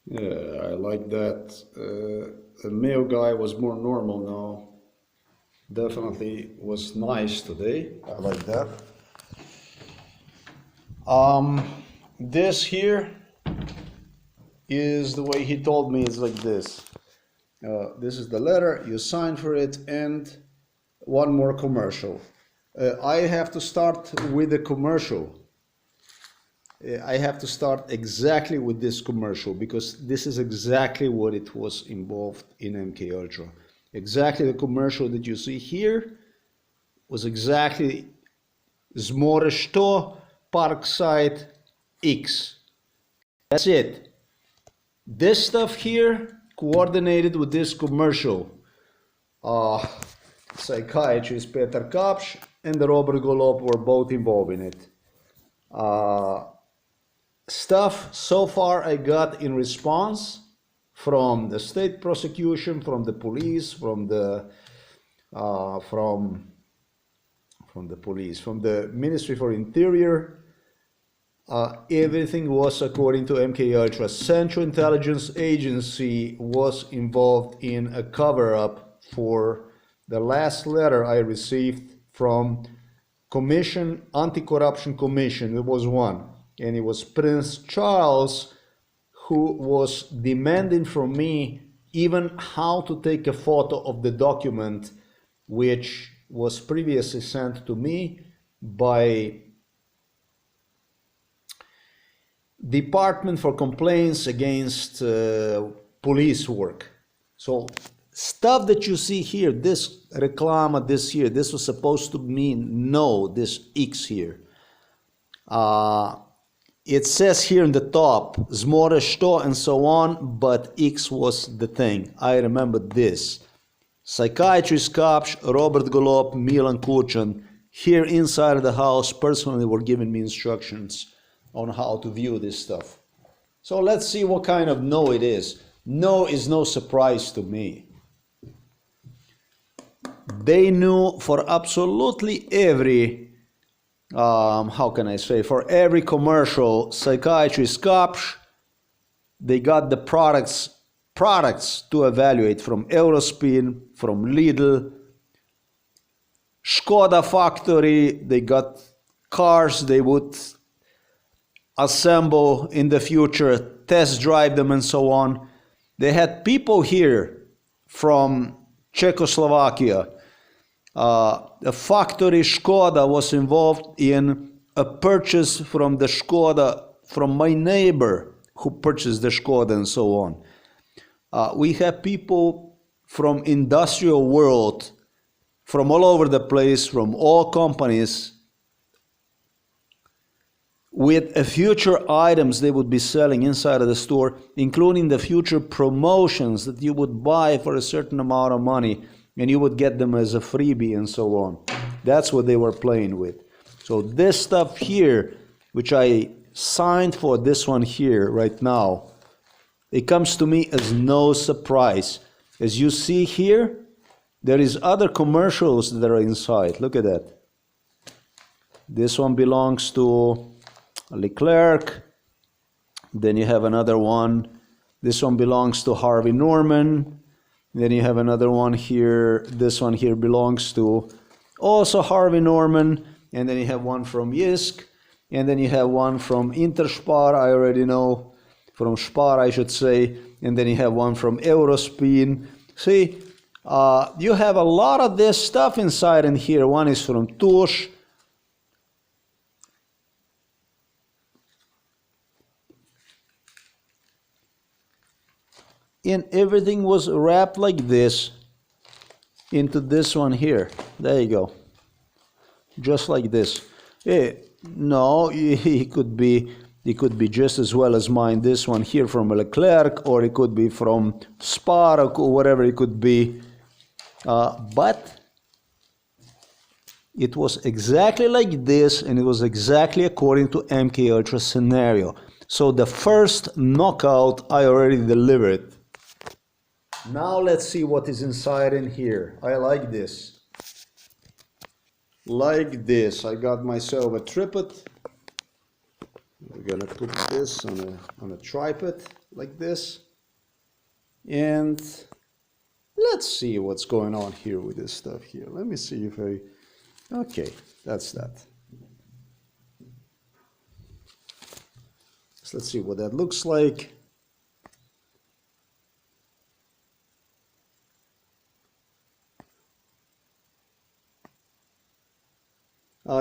Yeah, I like that. The male guy was more normal now. Definitely was nice today. I like that. This here is the way he told me. It's like this. This is the letter, you sign for it, and one more commercial. I have to start with the commercial. I have to start exactly with this commercial because this is exactly what it was involved in MK Ultra. Exactly the commercial that you see here was exactly Zmore što Parkside X. That's it. This stuff here coordinated with this commercial. Psychiatrist Petar Kapš and Robert Golob were both involved in it. Stuff so far I got in response from the state prosecution, from the police, from the Ministry for Interior. Everything was according to MK Ultra. Central Intelligence Agency was involved in a cover-up for the last letter I received from Commission, Anti-Corruption Commission. There was one, and it was Prince Charles who was demanding from me even how to take a photo of the document which was previously sent to me by Department for Complaints Against Police Work. So stuff that you see here, this reclama, this here, this was supposed to mean no, this X here. It says here in the top, Zmore što and so on, but X was the thing. I remember this. Psychiatrist Kapš, Robert Golob, Milan Kučan, here inside of the house, personally were giving me instructions on how to view this stuff. So let's see what kind of no it is. No is no surprise to me. They knew for absolutely every, how can I say, for every commercial, Psychiatrist Kapš, they got the products to evaluate from Eurospin, from Lidl, Škoda factory, they got cars they would assemble in the future, test drive them and so on. They had people here from Czechoslovakia. The factory Škoda was involved in a purchase from the Škoda, from my neighbor who purchased the Škoda and so on. We have people from industrial world, from all over the place, from all companies, with future items they would be selling inside of the store, including the future promotions that you would buy for a certain amount of money and you would get them as a freebie and so on. That's what they were playing with. So this stuff here, which I signed for, this one here right now, it comes to me as no surprise. As you see here, there is other commercials that are inside. Look at that. This one belongs to Leclerc. Then you have another one. This one belongs to Harvey Norman. Then you have another one here. This one here belongs to also Harvey Norman. And then you have one from Jysk. And then you have one from Interspar, I already know. From Spar, I should say. And then you have one from Eurospin. See, you have a lot of this stuff inside in here. One is from Tush. And everything was wrapped like this into this one here. There you go. Just like this. No, it could be just as well as mine. This one here from Leclerc, or it could be from Spar, or whatever it could be. But it was exactly like this, and it was exactly according to MK Ultra scenario. So the first knockout I already delivered. Now let's see what is inside in here. I like this. Like this. I got myself a tripod. We're gonna put this on a tripod like this, and let's see what's going on here with this stuff here. Let me see if okay, that's that. So let's see what that looks like.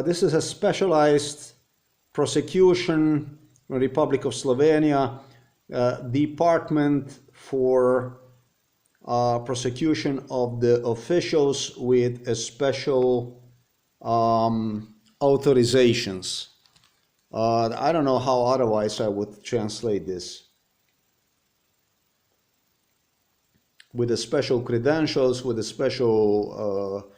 This is a specialized prosecution in the Republic of Slovenia, Department for prosecution of the officials with a special authorizations. I don't know how otherwise I would translate this. With the special credentials, with the special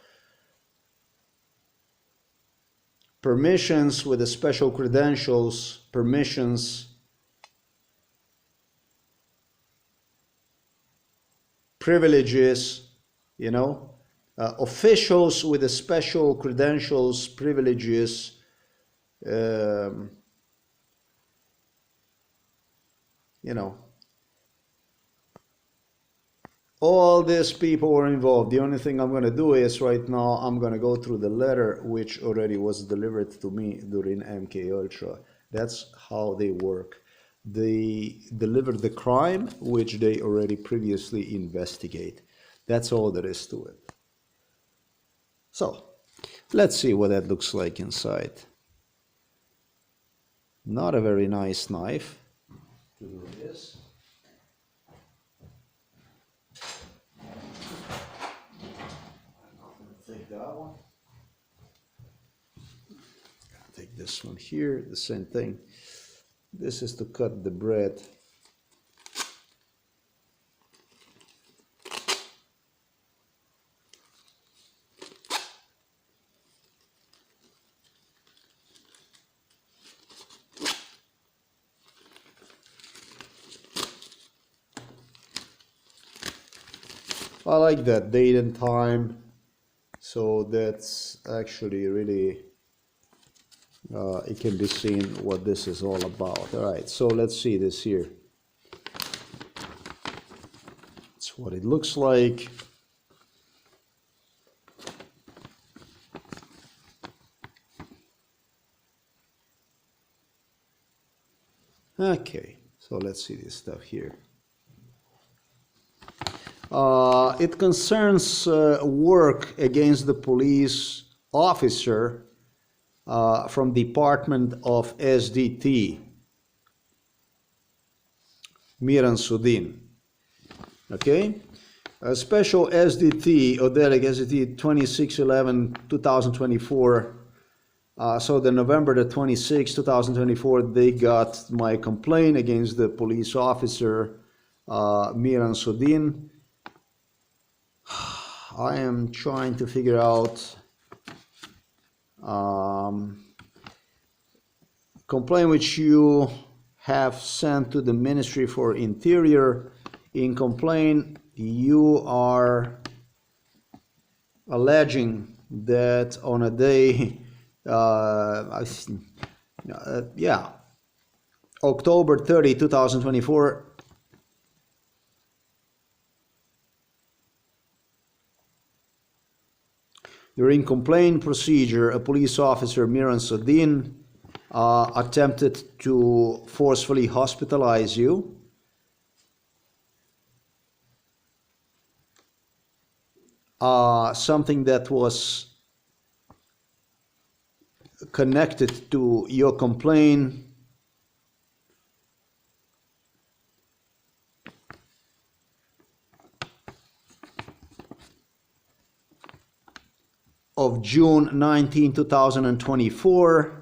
permissions, with the special credentials, permissions, privileges, you know, officials with the special credentials, privileges, you know, all these people were involved. The only thing I'm going to do is right now I'm going to go through the letter which already was delivered to me during MK Ultra. That's how they work. They deliver the crime which they already previously investigate. That's all there is to it. So let's see what that looks like inside. Not a very nice knife to do this. Take that one. Take this one here, the same thing. This is to cut the bread. I like that date and time. So that's actually really, it can be seen what this is all about. All right, so let's see this here. That's what it looks like. Okay, so let's see this stuff here. It concerns work against the police officer from Department of SDT, Miran Sudin. Okay? Special SDT, Odelic SDT 26/11/2024. So the November the 26th, 2024, they got my complaint against the police officer, Miran Sudin. I am trying to figure out complaint which you have sent to the Ministry for Interior. In complaint, you are alleging that on a day, October 30, 2024, during complaint procedure, a police officer, Miran Sudin, attempted to forcefully hospitalize you. Something that was connected to your complaint of June 19, 2024.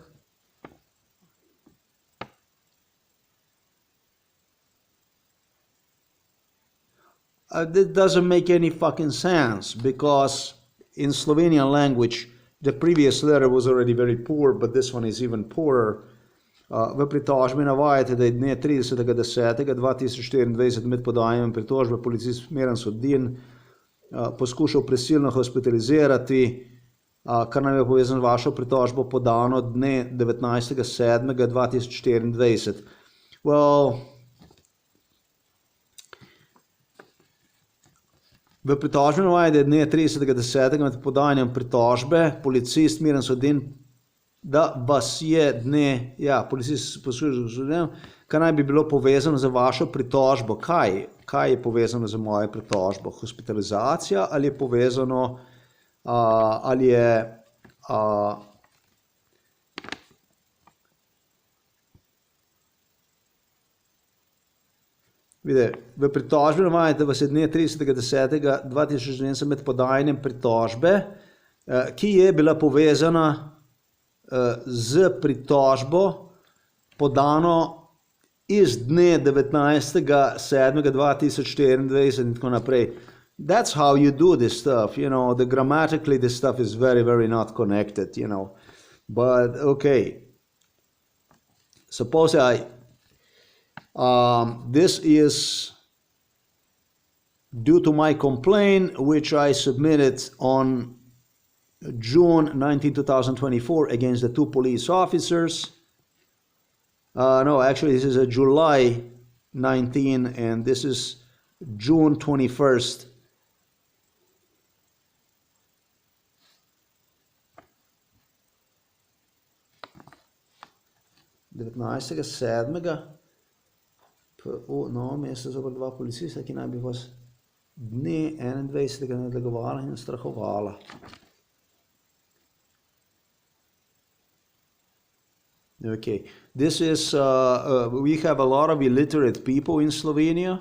That doesn't make any fucking sense, because in Slovenian language the previous letter was already very poor, but this one is even poorer. V pritožbi navajate, da je dne 30.10.2024 med podajanjem pritožbe policist Miran Sudin poskušal prisilno hospitalizirati kar naj bi povezano z vašo pritožbo podano dne 19.7.2024. Well, v pritožbi navaja, da je dne 30.10. med podajanjem pritožbe policist Miran Sodin, da vas je dne, policist poslušal, kar naj bi bilo povezano z vašo pritožbo. Kaj je povezano z mojo pritožbo? Hospitalizacija ali je povezano, ali je vidite, v pritožbi navajate, da vas je dne 30.10.2020 med podajanjem pritožbe, ki je bila povezana z pritožbo podano iz dne 19.7.2024 in tako naprej. That's how you do this stuff, you know, grammatically this stuff is very, very not connected, you know. But, okay. Suppose this is due to my complaint, which I submitted on June 19, 2024 against the two police officers. No, actually, this is a July 19, and this is June 21st. No, mesto zoper dva policista, ki naj bi vas dne 21. nadlegovala in strahovala. Okay, this is, we have a lot of illiterate people in Slovenia.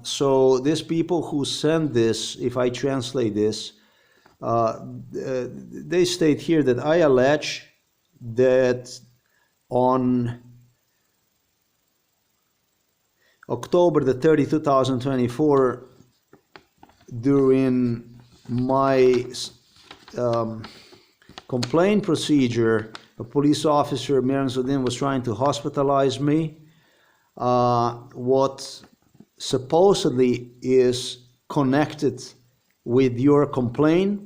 So these people who send this, if I translate this, they state here that I allege that on October the 30th, 2024, during my complaint procedure, a police officer, Miran Sodin, was trying to hospitalize me. What supposedly is connected with your complaint,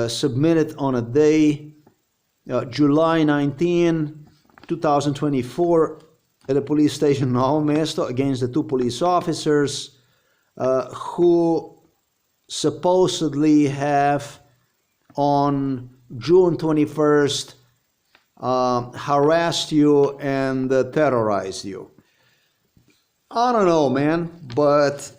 submitted on a day, July 19, 2024, at a police station in Novo Mesto against the two police officers who supposedly have on June 21st harassed you and terrorized you. I don't know, man, but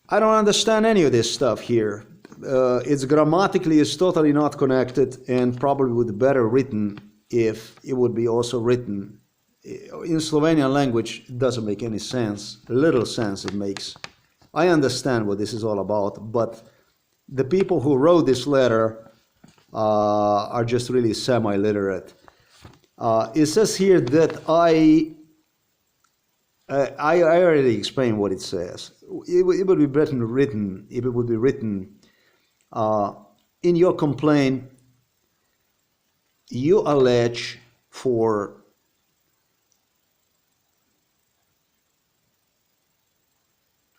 I don't understand any of this stuff here. It's grammatically is totally not connected and probably would be better written if it would be also written in Slovenian language. It doesn't make any sense. Little sense it makes. I understand what this is all about, but the people who wrote this letter are just really semi-literate. It says here that I already explained what it says. It would be better written if it would be written in your complaint. You allege for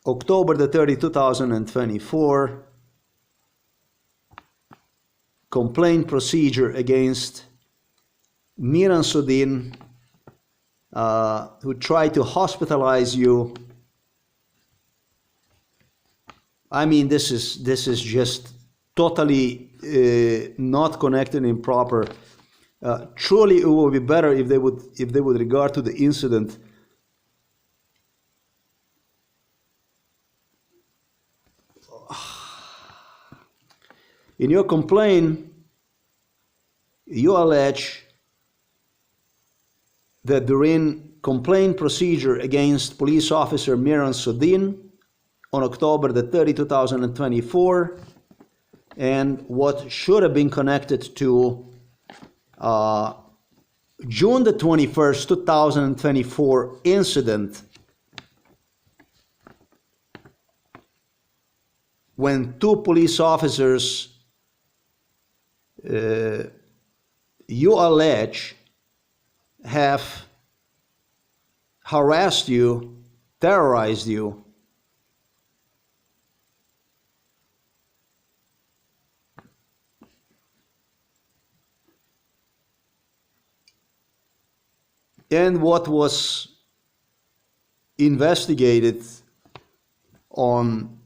October the 30th, 2024, complaint procedure against Miran Sodin, who tried to hospitalize you. I mean, this is just totally not connected and improper. Truly, it would be better if they would regard to the incident in your complaint. You allege that during complaint procedure against police officer Miran Sodin on October the 30th, 2024, and what should have been connected to June the 21st, 2024 incident when two police officers you allege have harassed you, terrorized you, and what was investigated on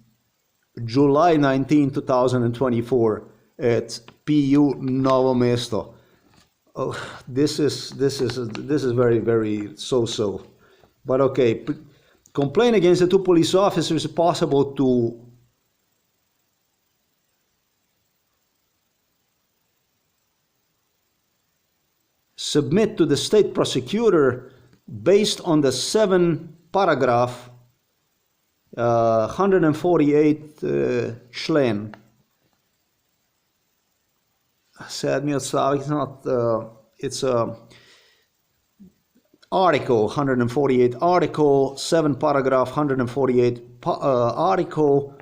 July 19, 2024 at PU Novo Mesto. Oh, this is very, very so-so. But okay, complaint against the two police officers is possible to submit to the state prosecutor based on the 7 paragraph 148 člen. 7. odstavek, it's a article 148 article, 7 paragraph 148 article.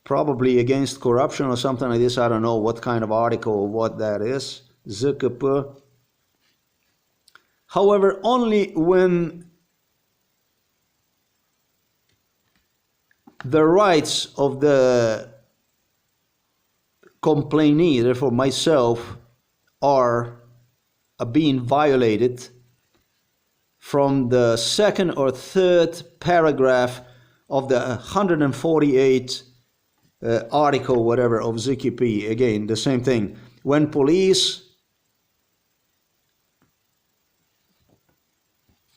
Probably against corruption or something like this. I don't know what kind of article or what that is. ZKP. However, only when the rights of the complainee, therefore myself, are being violated from the 2nd or 3rd paragraph of the 148 article, whatever, of ZKP. Again, the same thing. When police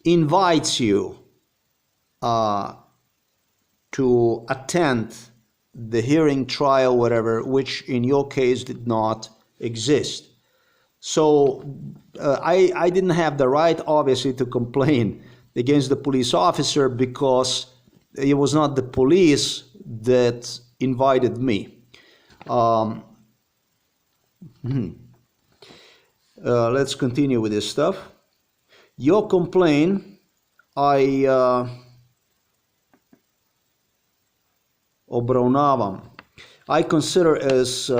invites you to attend the hearing, trial, whatever, which in your case did not exist. So I didn't have the right, obviously, to complain against the police officer because it was not the police that invited me. Let's continue with this stuff. Your complaint, obravnavam. I consider as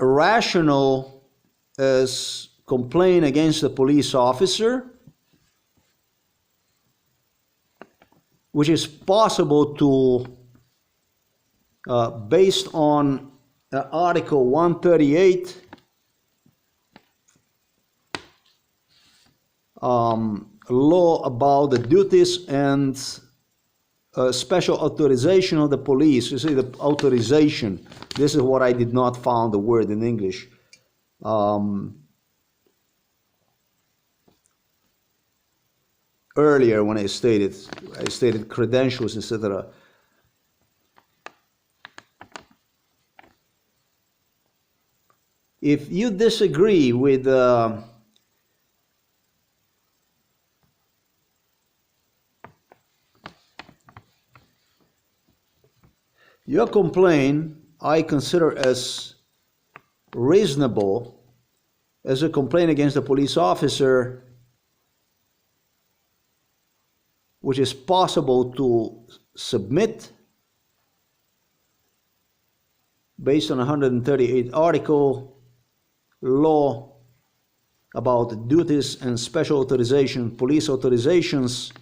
rational as complaint against the police officer, which is possible to, based on Article 138, law about the duties and special authorization of the police. You see, the authorization, this is what I did not find the word in English. Earlier when I stated credentials, etc. If you disagree with your complaint, I consider as reasonable as a complaint against a police officer, which is possible to submit based on 138 article law about the duties and special authorization, police authorizations.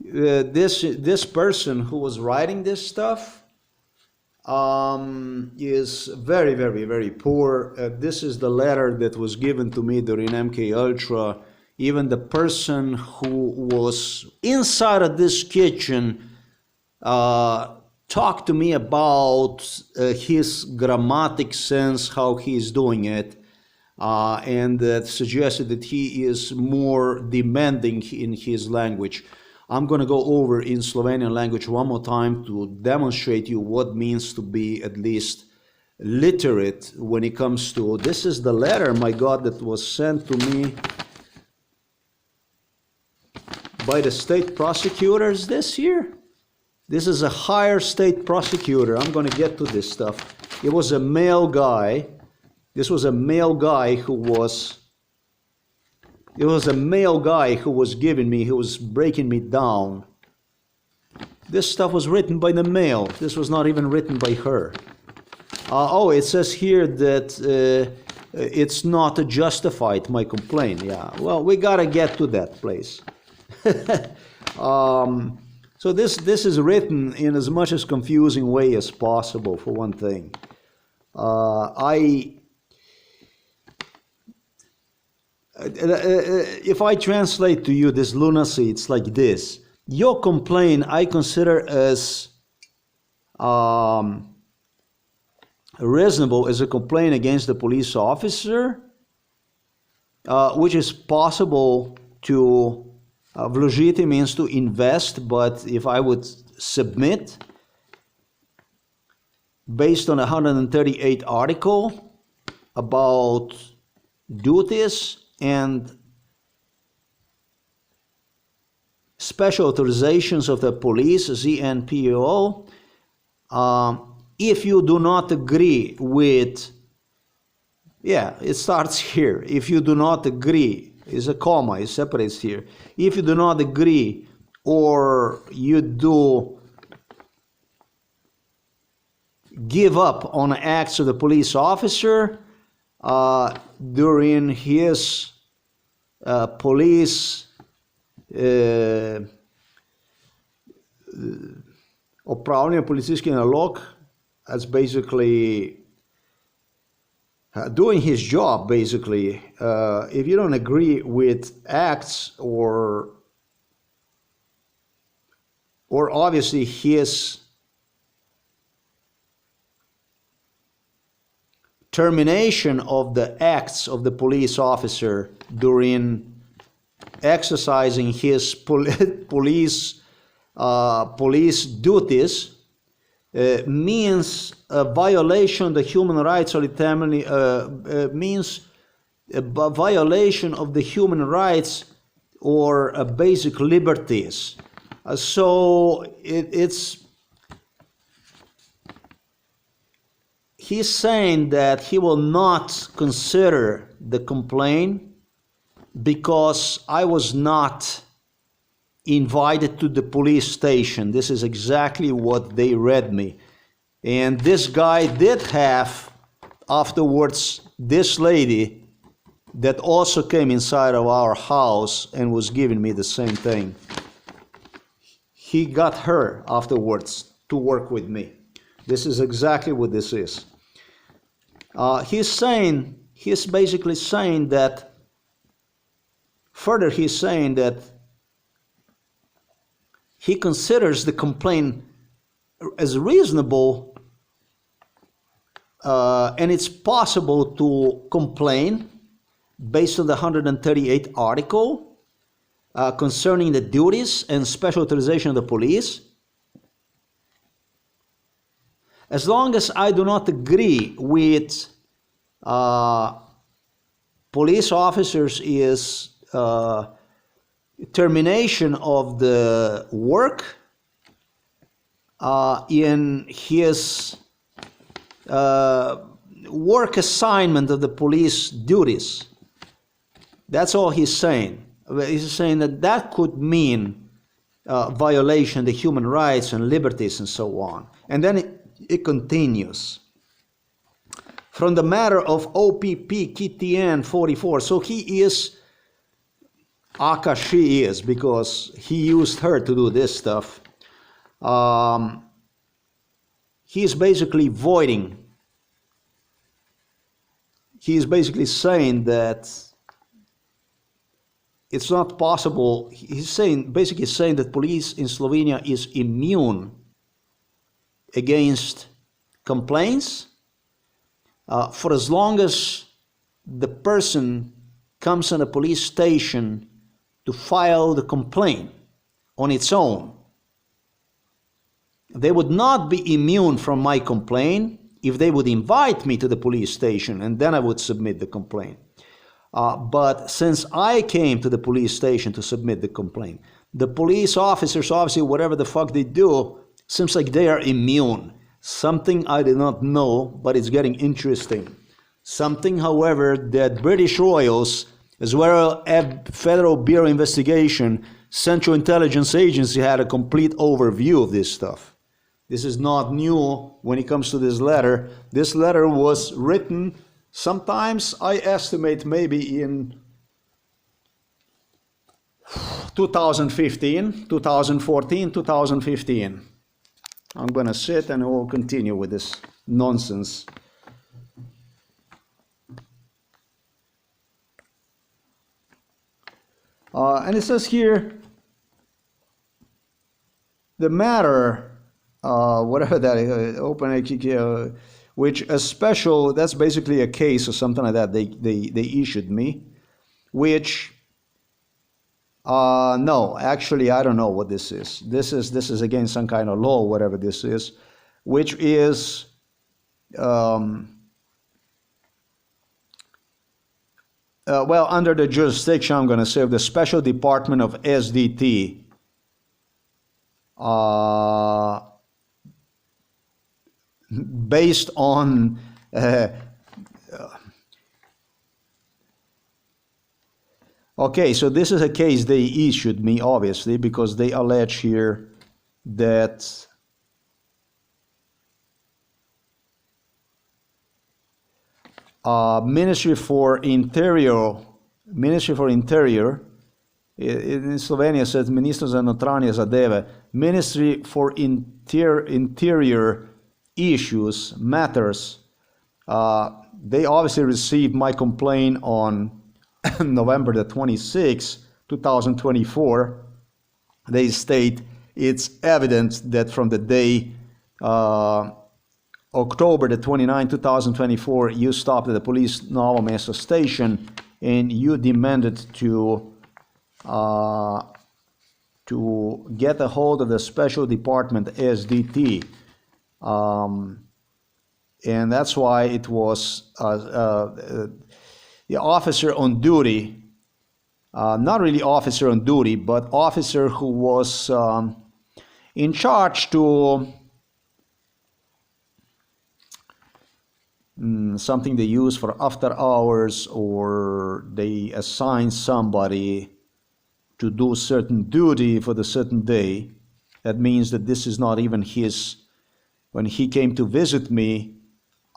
This person who was writing this stuff is very, very, very poor. This is the letter that was given to me during MK Ultra. Even the person who was inside of this kitchen talked to me about his grammatic sense, how he's doing it, and suggested that he is more demanding in his language. I'm going to go over in Slovenian language one more time to demonstrate you what means to be at least literate when it comes to, this is the letter, my God, that was sent to me by the state prosecutors this year. This is a higher state prosecutor. I'm going to get to this stuff. It was a male guy. This was a male guy who was It was a male guy who was breaking me down. This stuff was written by the male. This was not even written by her. Oh, it says here that it's not justified, my complaint. Yeah, well, we gotta get to that place. So this is written in as much as confusing way as possible, for one thing. If I translate to you this lunacy, it's like this. Your complaint I consider as reasonable as a complaint against the police officer, which is possible to, vložiti means to invest, but if I would submit, based on a 138 article about duties and special authorizations of the police, ZNPO, if you do not agree with, yeah, it starts here. If you do not agree, is a comma, it separates here. If you do not agree or you do give up on acts of the police officer during his police upravljanje policijskih nalog, that's basically doing his job, basically. If you don't agree with acts or obviously his termination of the acts of the police officer during exercising his police duties, means a violation of the human rights, or means a violation of the human rights or basic liberties. So he's saying that he will not consider the complaint because I was not invited to the police station. This is exactly what they read me. And this guy did have afterwards this lady that also came inside of our house and was giving me the same thing. He got her afterwards to work with me. This is exactly what this is. He's basically saying that, further he's saying that he considers the complaint as reasonable, and it's possible to complain based on the 138 article concerning the duties and special authorization of the police, as long as I do not agree with police officers is termination of the work in his work assignment of the police duties. That's all he's saying. He's saying that that could mean violation of the human rights and liberties and so on. And then it continues. From the matter of OPP KTN 44. So he is, aka she is, because he used her to do this stuff. He is basically voiding. He is basically saying that it's not possible. He's saying, basically saying that police in Slovenia is immune against complaints for as long as the person comes in a police station to file the complaint on its own. They would not be immune from my complaint if they would invite me to the police station, and then I would submit the complaint. But since I came to the police station to submit the complaint, the police officers, obviously, whatever the fuck they do, seems like they are immune. Something I did not know, but it's getting interesting. Something, however, that British royals as well as Federal Bureau Investigation, Central Intelligence Agency had a complete overview of this stuff. This is not new when it comes to this letter. This letter was written, sometimes I estimate maybe in 2015, 2014, 2015. I'm gonna sit and we'll continue with this nonsense. And it says here, the matter, whatever that is, open, which a special, that's basically a case or something like that they issued me, which, no, actually I don't know what this is. This is again some kind of law, whatever this is, which is, well, under the jurisdiction, I'm going to say, of the Special Department of SDT, based on okay, so this is a case they issued me, obviously, because they allege here that Ministry for Interior, in Slovenia says Ministro za notranje zadeve, Ministry for Interior issues, matters, they obviously received my complaint on November the 26th, 2024. They state it's evident that from the day October the 29th, 2024, you stopped at the police Novo Mesto station and you demanded to get a hold of the Special Department SDT. And that's why it was the officer on duty, not really officer on duty, but officer who was in charge to something they use for after hours, or they assign somebody to do certain duty for the certain day. That means that this is not even his. When he came to visit me,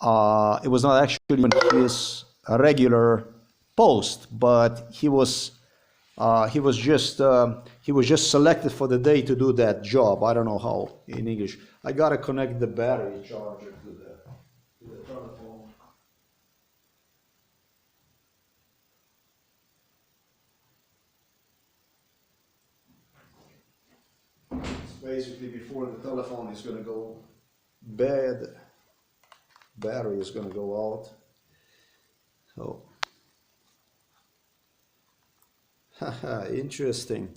it was not actually his regular post, but he was just selected for the day to do that job. I don't know how in English. I gotta connect the battery charger to the telephone. It's basically before the telephone is gonna go bad, battery is gonna go out. So, haha, interesting.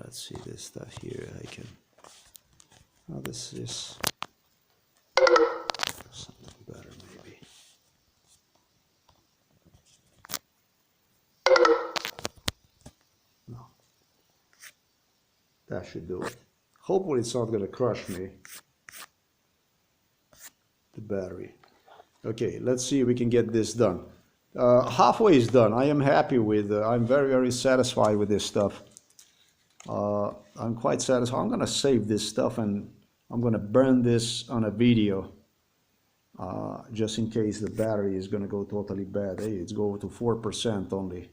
Let's see this stuff here. I can. Oh, this is something better, maybe. No, that should do it. Hopefully, it's not going to crush me. The battery. Okay, let's see if we can get this done. Halfway is done. I am happy with. I'm very, very satisfied with this stuff. I'm quite satisfied. I'm gonna save this stuff and I'm gonna burn this on a video, just in case the battery is gonna go totally bad. Hey, it's go to 4% only.